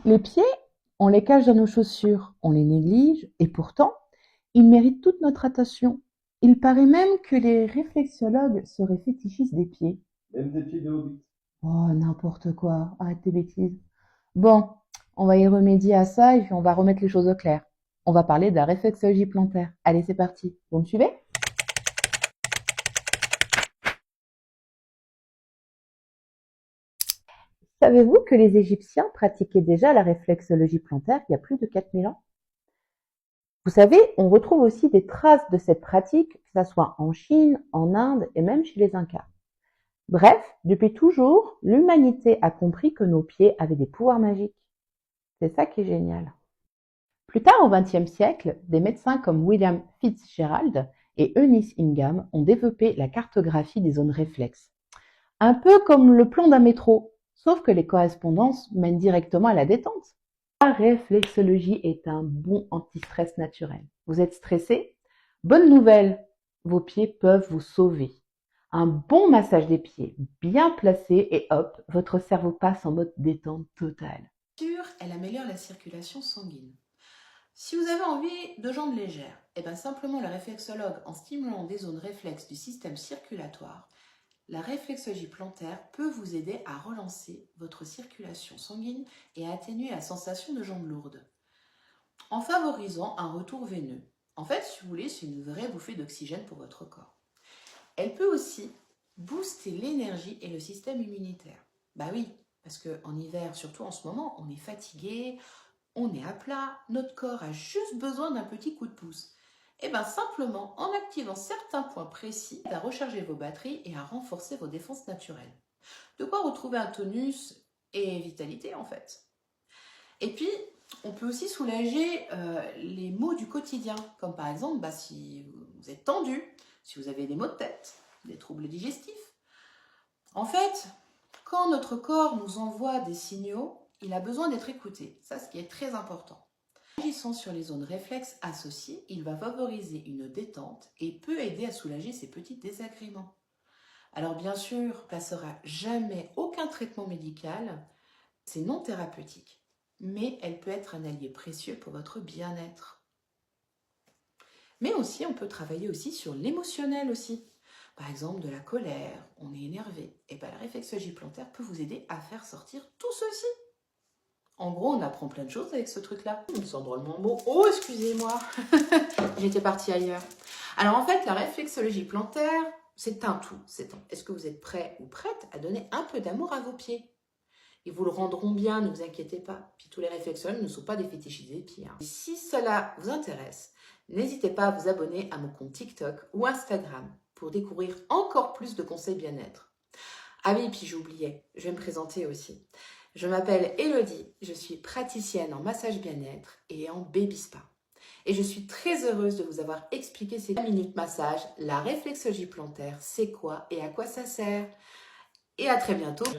Les pieds, on les cache dans nos chaussures, on les néglige, et pourtant, ils méritent toute notre attention. Il paraît même que les réflexologues seraient fétichistes des pieds. Même des pieds de hobbit. Oh, n'importe quoi, arrête tes bêtises. Bon, on va y remédier à ça et puis on va remettre les choses au clair. On va parler de la réflexologie plantaire. Allez, c'est parti. Vous me suivez? Savez-vous que les Égyptiens pratiquaient déjà la réflexologie plantaire il y a plus de 4000 ans? Vous savez, on retrouve aussi des traces de cette pratique, que ce soit en Chine, en Inde et même chez les Incas. Bref, depuis toujours, l'humanité a compris que nos pieds avaient des pouvoirs magiques. C'est ça qui est génial. Plus tard, au XXe siècle, des médecins comme William Fitzgerald et Eunice Ingham ont développé la cartographie des zones réflexes. Un peu comme le plan d'un métro, sauf que les correspondances mènent directement à la détente. La réflexologie est un bon anti-stress naturel. Vous êtes stressé? Bonne nouvelle, vos pieds peuvent vous sauver. Un bon massage des pieds, bien placé et hop, votre cerveau passe en mode détente totale. Elle améliore la circulation sanguine. Si vous avez envie de jambes légères, simplement le réflexologue, en stimulant des zones réflexes du système circulatoire, la réflexologie plantaire peut vous aider à relancer votre circulation sanguine et à atténuer la sensation de jambes lourdes, en favorisant un retour veineux. En fait, si vous voulez, c'est une vraie bouffée d'oxygène pour votre corps. Elle peut aussi booster l'énergie et le système immunitaire. Bah oui, parce qu'en hiver, surtout en ce moment, on est fatigué, on est à plat, notre corps a juste besoin d'un petit coup de pouce. Simplement en activant certains points précis, à recharger vos batteries et à renforcer vos défenses naturelles. De quoi retrouver un tonus et vitalité en fait. Et puis, on peut aussi soulager les maux du quotidien, comme par exemple si vous êtes tendu, si vous avez des maux de tête, des troubles digestifs. En fait, quand notre corps nous envoie des signaux, il a besoin d'être écouté. Ça, ce qui est très important. En agissant sur les zones réflexes associées, il va favoriser une détente et peut aider à soulager ces petits désagréments. Alors bien sûr, il ne passera jamais aucun traitement médical, c'est non thérapeutique, mais elle peut être un allié précieux pour votre bien-être. Mais aussi, on peut travailler aussi sur l'émotionnel aussi. Par exemple, de la colère, on est énervé. Et la réflexologie plantaire peut vous aider à faire sortir tout ceci. En gros, on apprend plein de choses avec ce truc-là. On sent drôlement beau. Oh, excusez-moi, j'étais partie ailleurs. Alors en fait, la réflexologie plantaire, c'est un tout. Est-ce que vous êtes prêt ou prête à donner un peu d'amour à vos pieds? Ils vous le rendront bien, ne vous inquiétez pas. Puis tous les réflexologues ne sont pas des fétichistes des pieds. Et si cela vous intéresse, n'hésitez pas à vous abonner à mon compte TikTok ou Instagram pour découvrir encore plus de conseils bien-être. Ah oui, puis j'oubliais, je vais me présenter aussi. Je m'appelle Elodie, je suis praticienne en massage bien-être et en baby spa. Et je suis très heureuse de vous avoir expliqué ces 5 minutes massage, la réflexologie plantaire, c'est quoi et à quoi ça sert. Et à très bientôt.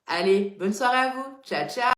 Allez, bonne soirée à vous. Ciao, ciao.